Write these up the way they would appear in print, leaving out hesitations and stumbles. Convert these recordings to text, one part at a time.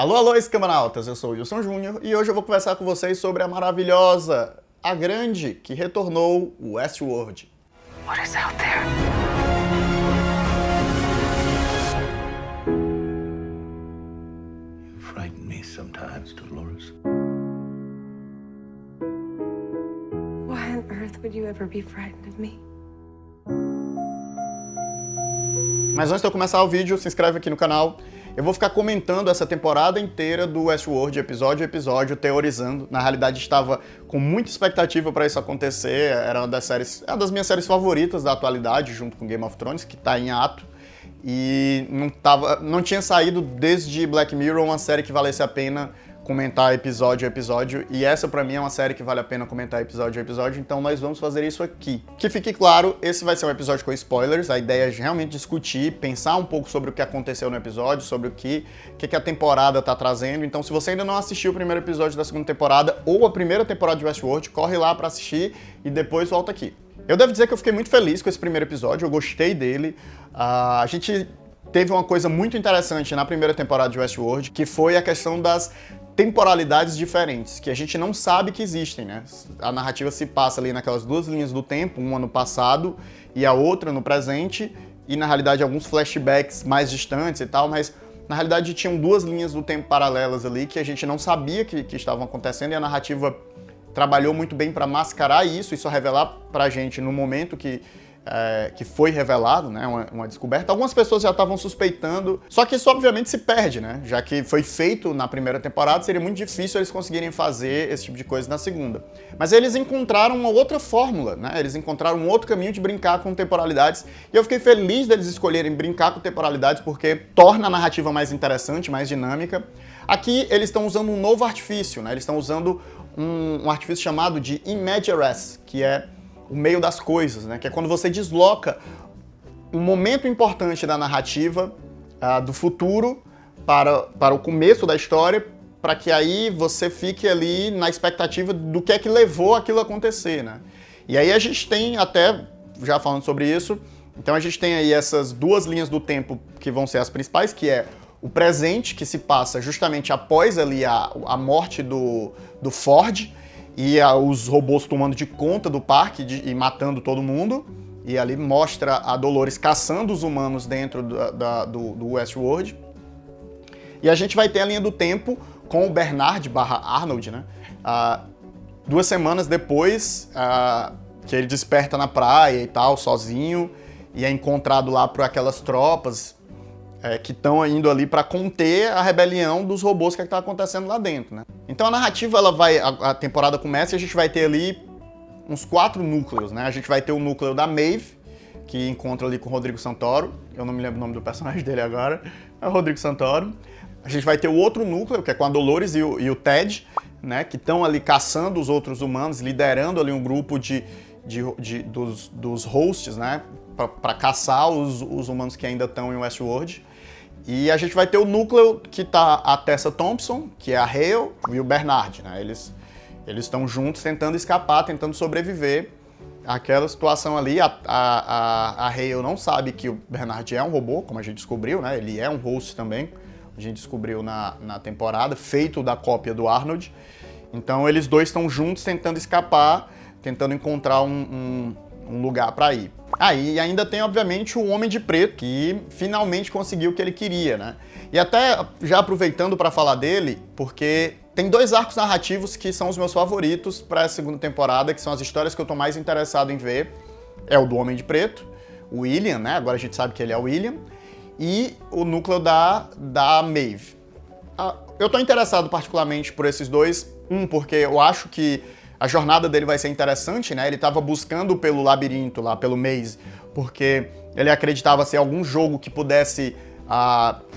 Alô, alô, escamanautas! Eu sou o Wilson Júnior e hoje eu vou conversar com vocês sobre a maravilhosa, a grande, que retornou, o Westworld. What is out there? You frighten me sometimes, Dolores. Why on earth would you ever be frightened of me? Mas antes de eu começar o vídeo, se inscreve aqui no canal. Eu vou ficar comentando essa temporada inteira do Westworld, episódio a episódio, teorizando. Na realidade, estava com muita expectativa para isso acontecer. Era uma das minhas séries favoritas da atualidade, junto com Game of Thrones, que está em ato. E não tinha saído desde Black Mirror uma série que valesse a pena comentar episódio a episódio, e essa pra mim é uma série que vale a pena comentar episódio a episódio, então nós vamos fazer isso aqui. Que fique claro, esse vai ser um episódio com spoilers, a ideia é realmente discutir, pensar um pouco sobre o que aconteceu no episódio, sobre o que a temporada tá trazendo, então se você ainda não assistiu o primeiro episódio da segunda temporada, ou a primeira temporada de Westworld, corre lá pra assistir e depois volta aqui. Eu devo dizer que eu fiquei muito feliz com esse primeiro episódio, eu gostei dele, a gente teve uma coisa muito interessante na primeira temporada de Westworld, que foi a questão das temporalidades diferentes, que a gente não sabe que existem, né? A narrativa se passa ali naquelas duas linhas do tempo, uma no passado e a outra no presente, e na realidade alguns flashbacks mais distantes e tal, mas na realidade tinham duas linhas do tempo paralelas ali que a gente não sabia que estavam acontecendo, e a narrativa trabalhou muito bem para mascarar isso e só revelar pra gente no momento que foi revelado, né, uma descoberta. Algumas pessoas já estavam suspeitando, só que isso obviamente se perde, né, já que foi feito na primeira temporada, seria muito difícil eles conseguirem fazer esse tipo de coisa na segunda. Mas eles encontraram uma outra fórmula, né, eles encontraram um outro caminho de brincar com temporalidades, e eu fiquei feliz deles escolherem brincar com temporalidades, porque torna a narrativa mais interessante, mais dinâmica. Aqui eles estão usando um novo artifício, né, eles estão usando um artifício chamado de Imageres, que é o meio das coisas, né? Que é quando você desloca um momento importante da narrativa do futuro para o começo da história, para que aí você fique ali na expectativa do que é que levou aquilo a acontecer, né? E aí a gente tem, até já falando sobre isso, então a gente tem aí essas duas linhas do tempo que vão ser as principais, que é o presente, que se passa justamente após ali a morte do Ford, e os robôs tomando de conta do parque e matando todo mundo. E ali mostra a Dolores caçando os humanos dentro do Westworld. E a gente vai ter a linha do tempo com o Bernard/Arnold, né? 2 semanas depois que ele desperta na praia e tal, sozinho, e é encontrado lá por aquelas tropas que estão indo ali para conter a rebelião dos robôs que está acontecendo lá dentro, né? Então a narrativa, a temporada começa e a gente vai ter ali uns 4 núcleos, né? A gente vai ter o núcleo da Maeve, que encontra ali com o Rodrigo Santoro, eu não me lembro o nome do personagem dele agora, é o Rodrigo Santoro. A gente vai ter o outro núcleo, que é com a Dolores e o Ted, né? Que estão ali caçando os outros humanos, liderando ali um grupo dos hosts, né? Para caçar os humanos que ainda estão em Westworld. E a gente vai ter o núcleo que tá a Tessa Thompson, que é a Hale, e o Bernard, né? Eles estão juntos tentando escapar, tentando sobreviver àquela situação ali. A Hale não sabe que o Bernard é um robô, como a gente descobriu, né? Ele é um host também, a gente descobriu na temporada, feito da cópia do Arnold. Então eles dois estão juntos tentando escapar, tentando encontrar um lugar para ir. E ainda tem, obviamente, o Homem de Preto, que finalmente conseguiu o que ele queria, né? E até já aproveitando para falar dele, porque tem 2 arcos narrativos que são os meus favoritos para a segunda temporada, que são as histórias que eu tô mais interessado em ver. É o do Homem de Preto, o William, né? Agora a gente sabe que ele é o William. E o núcleo da Maeve. Eu tô interessado particularmente por esses dois. Porque eu acho que a jornada dele vai ser interessante, né? Ele estava buscando pelo labirinto lá, pelo maze, porque ele acreditava ser algum jogo que pudesse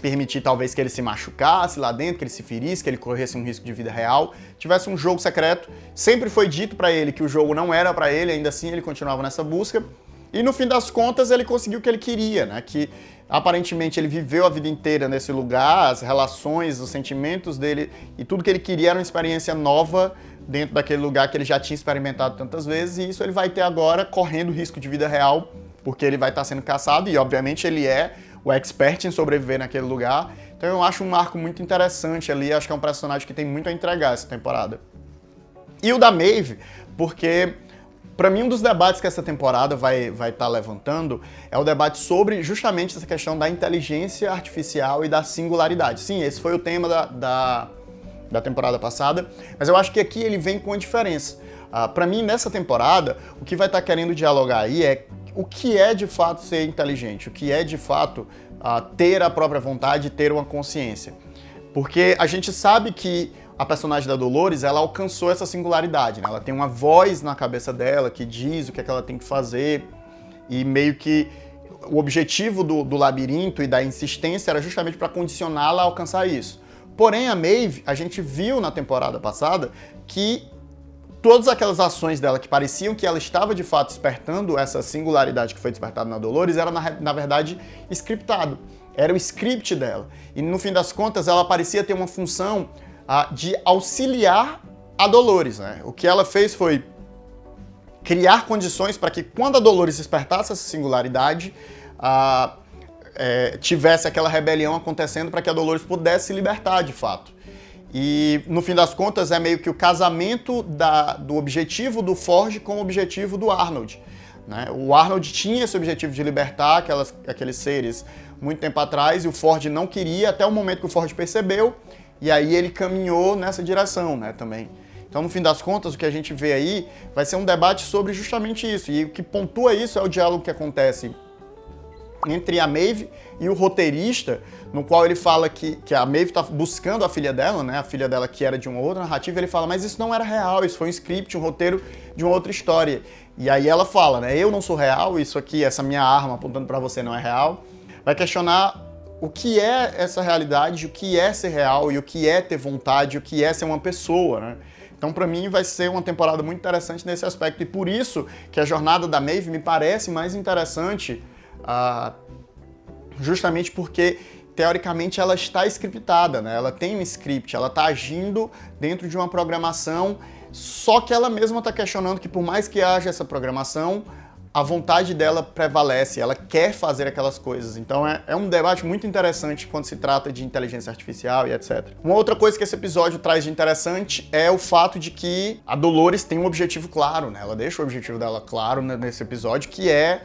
permitir talvez que ele se machucasse lá dentro, que ele se ferisse, que ele corresse um risco de vida real, tivesse um jogo secreto. Sempre foi dito para ele que o jogo não era para ele, ainda assim ele continuava nessa busca. E no fim das contas ele conseguiu o que ele queria, né? Que aparentemente ele viveu a vida inteira nesse lugar, as relações, os sentimentos dele e tudo que ele queria era uma experiência nova dentro daquele lugar que ele já tinha experimentado tantas vezes, e isso ele vai ter agora correndo risco de vida real, porque ele vai estar sendo caçado e obviamente ele é o expert em sobreviver naquele lugar. Então Então eu acho um arco muito interessante ali, acho que é um personagem que tem muito a entregar essa temporada. E o da Maeve, porque para mim um dos debates que essa temporada vai estar levantando é o debate sobre justamente essa questão da inteligência artificial e da singularidade. Sim, esse foi o tema da temporada passada, mas eu acho que aqui ele vem com a diferença. Para mim, nessa temporada, o que vai estar querendo dialogar aí é o que é de fato ser inteligente, o que é de fato ter a própria vontade e ter uma consciência. Porque a gente sabe que a personagem da Dolores, ela alcançou essa singularidade, né? Ela tem uma voz na cabeça dela que diz o que é que ela tem que fazer e meio que o objetivo do labirinto e da insistência era justamente para condicioná-la a alcançar isso. Porém, a Maeve, a gente viu na temporada passada que todas aquelas ações dela que pareciam que ela estava de fato despertando essa singularidade que foi despertada na Dolores era na verdade scriptado. Era o script dela. E no fim das contas ela parecia ter uma função de auxiliar a Dolores, né? O que ela fez foi criar condições para que quando a Dolores despertasse essa singularidade, tivesse aquela rebelião acontecendo para que a Dolores pudesse se libertar de fato. E, no fim das contas, é meio que o casamento do objetivo do Forge com o objetivo do Arnold, né? O Arnold tinha esse objetivo de libertar aqueles seres muito tempo atrás e o Forge não queria, até o momento que o Forge percebeu, e aí ele caminhou nessa direção, né, também. Então, no fim das contas, o que a gente vê aí vai ser um debate sobre justamente isso. E o que pontua isso é o diálogo que acontece entre a Maeve e o roteirista, no qual ele fala que a Maeve está buscando a filha dela, né? A filha dela que era de uma outra narrativa, ele fala, mas isso não era real, isso foi um script, um roteiro de uma outra história. E aí ela fala, né? Eu não sou real, isso aqui, essa minha arma apontando para você não é real. Vai questionar o que é essa realidade, o que é ser real e o que é ter vontade, o que é ser uma pessoa, né? Então, para mim, vai ser uma temporada muito interessante nesse aspecto. E por isso que a jornada da Maeve me parece mais interessante, justamente porque, teoricamente, ela está scriptada, né? Ela tem um script, ela está agindo dentro de uma programação, só que ela mesma está questionando que, por mais que haja essa programação, a vontade dela prevalece, ela quer fazer aquelas coisas. Então é um debate muito interessante quando se trata de inteligência artificial e etc. Uma outra coisa que esse episódio traz de interessante é o fato de que a Dolores tem um objetivo claro, né? Ela deixa o objetivo dela claro nesse episódio, que é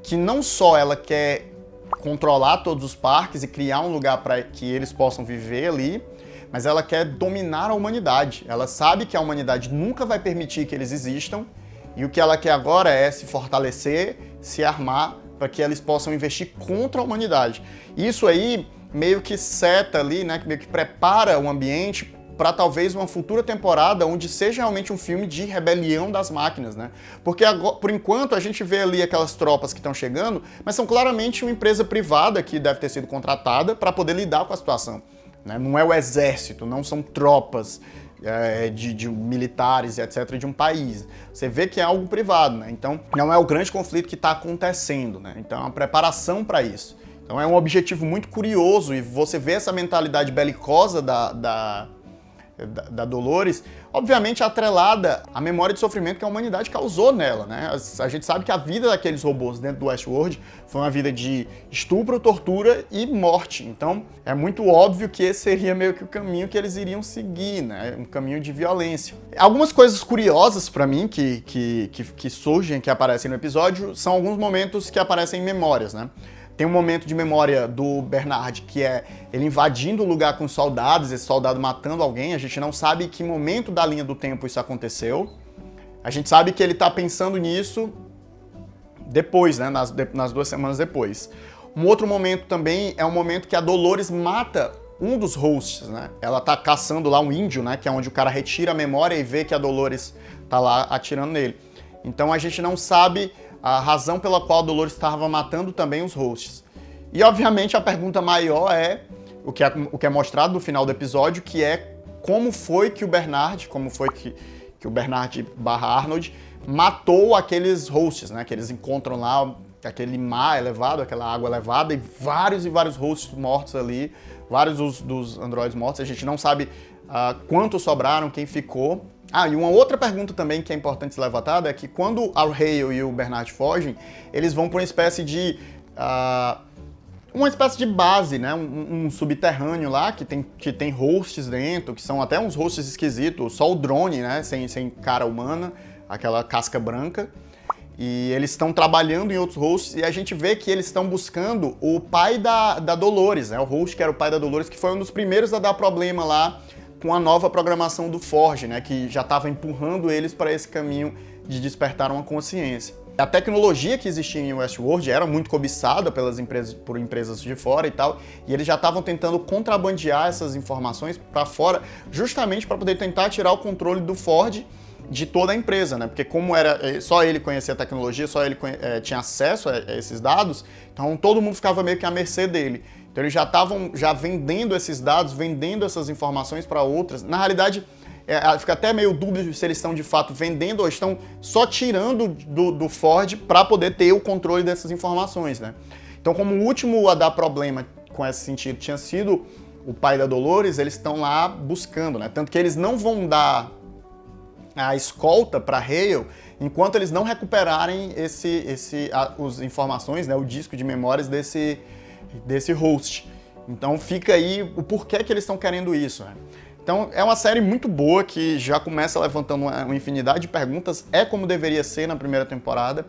que não só ela quer controlar todos os parques e criar um lugar para que eles possam viver ali, mas ela quer dominar a humanidade. Ela sabe que a humanidade nunca vai permitir que eles existam, e o que ela quer agora é se fortalecer, se armar, para que eles possam investir contra a humanidade. Isso aí meio que seta ali, né, meio que prepara o ambiente para talvez uma futura temporada onde seja realmente um filme de rebelião das máquinas, né? Porque agora, por enquanto a gente vê ali aquelas tropas que estão chegando, mas são claramente uma empresa privada que deve ter sido contratada para poder lidar com a situação, né? Não é o exército, não são tropas de militares e etc. de um país. Você vê que é algo privado, né? Então não é o grande conflito que está acontecendo, né? Então é uma preparação para isso. Então é um objetivo muito curioso e você vê essa mentalidade belicosa da Dolores, obviamente atrelada à memória de sofrimento que a humanidade causou nela, né? A gente sabe que a vida daqueles robôs dentro do Westworld foi uma vida de estupro, tortura e morte. Então, é muito óbvio que esse seria meio que o caminho que eles iriam seguir, né? Um caminho de violência. Algumas coisas curiosas pra mim que surgem, que aparecem no episódio, são alguns momentos que aparecem em memórias, né? Tem um momento de memória do Bernard, que é ele invadindo o lugar com os soldados, esse soldado matando alguém. A gente não sabe em que momento da linha do tempo isso aconteceu. A gente sabe que ele tá pensando nisso depois, né? Nas 2 semanas depois. Um outro momento também é o momento que a Dolores mata um dos hosts, né? Ela tá caçando lá um índio, né? Que é onde o cara retira a memória e vê que a Dolores tá lá atirando nele. Então a gente não sabe a razão pela qual a Dolores estava matando também os hosts. E, obviamente, a pergunta maior é o que é mostrado no final do episódio, que é como foi que o Bernard /Arnold matou aqueles hosts, né? Que eles encontram lá aquele mar elevado, aquela água elevada, e vários hosts mortos ali, vários dos androides mortos. A gente não sabe quantos sobraram, quem ficou. E uma outra pergunta também que é importante ser levantada é que quando a Hale e o Bernard fogem, eles vão para uma espécie de uma espécie de base, né? Um subterrâneo lá que tem hosts dentro, que são até uns hosts esquisitos, só o drone, né? Sem cara humana, aquela casca branca. E eles estão trabalhando em outros hosts e a gente vê que eles estão buscando o pai da Dolores, né? O host que era o pai da Dolores, que foi um dos primeiros a dar problema lá com a nova programação do Forge, né? Que já estava empurrando eles para esse caminho de despertar uma consciência. A tecnologia que existia em Westworld era muito cobiçada por empresas de fora e tal, e eles já estavam tentando contrabandear essas informações para fora, justamente para poder tentar tirar o controle do Forge de toda a empresa, né? Porque como era só ele conhecia a tecnologia, só ele tinha acesso a esses dados, então todo mundo ficava meio que à mercê dele. Então eles já estavam vendendo esses dados, vendendo essas informações para outras. Na realidade, fica até meio dúbio se eles estão de fato vendendo ou estão só tirando do Forge para poder ter o controle dessas informações, né? Então, como o último a dar problema com esse sentido tinha sido o pai da Dolores, eles estão lá buscando, né? Tanto que eles não vão dar a escolta para Hale enquanto eles não recuperarem as informações, né, o disco de memórias desse host. Então fica aí o porquê que eles estão querendo isso, né? Então é uma série muito boa que já começa levantando uma infinidade de perguntas, é como deveria ser na primeira temporada.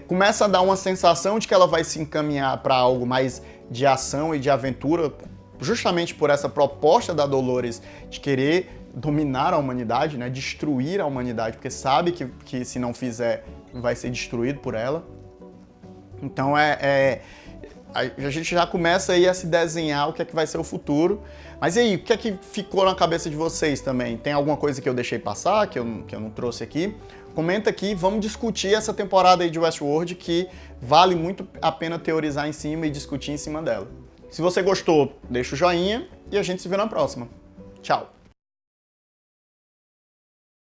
Começa a dar uma sensação de que ela vai se encaminhar para algo mais de ação e de aventura, justamente por essa proposta da Dolores de querer dominar a humanidade, né? Destruir a humanidade, porque sabe que se não fizer, vai ser destruído por ela. Então a gente já começa aí a se desenhar o que é que vai ser o futuro. Mas e aí, o que é que ficou na cabeça de vocês também? Tem alguma coisa que eu deixei passar, que eu não trouxe aqui? Comenta aqui, vamos discutir essa temporada aí de Westworld, que vale muito a pena teorizar em cima e discutir em cima dela. Se você gostou, deixa o joinha e a gente se vê na próxima. Tchau!